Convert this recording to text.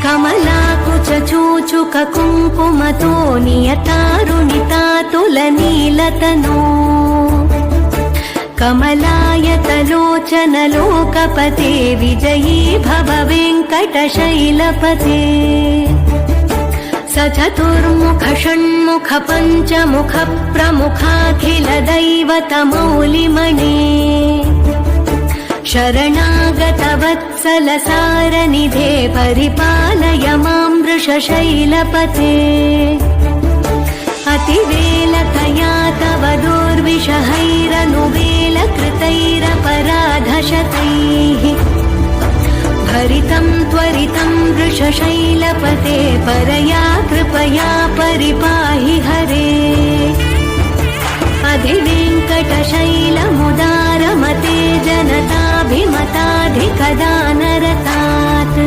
कमलाकुचूचुक कुङ्कुमतो नियतारुणितातुलनीलतनो कमलायतलोचन लोकपते विजयी भव वेङ्कटशैलपते स चतुर्मुख षण्मुख पञ्चमुख प्रमुखाखिल दैवतमौलिमणे शरणागत वत्सल सारनिधे परिपालय मां वृषशैलपते अतिवेलतया तव दुर्विषहैरनुवेलकृतैरपराधशतैः भरितं त्वरितं वृषशैलपते परया कृपया परिपाहि हरे अधिवेङ्कटशैलमुदारमते जनताभिमताधिकदानरतात्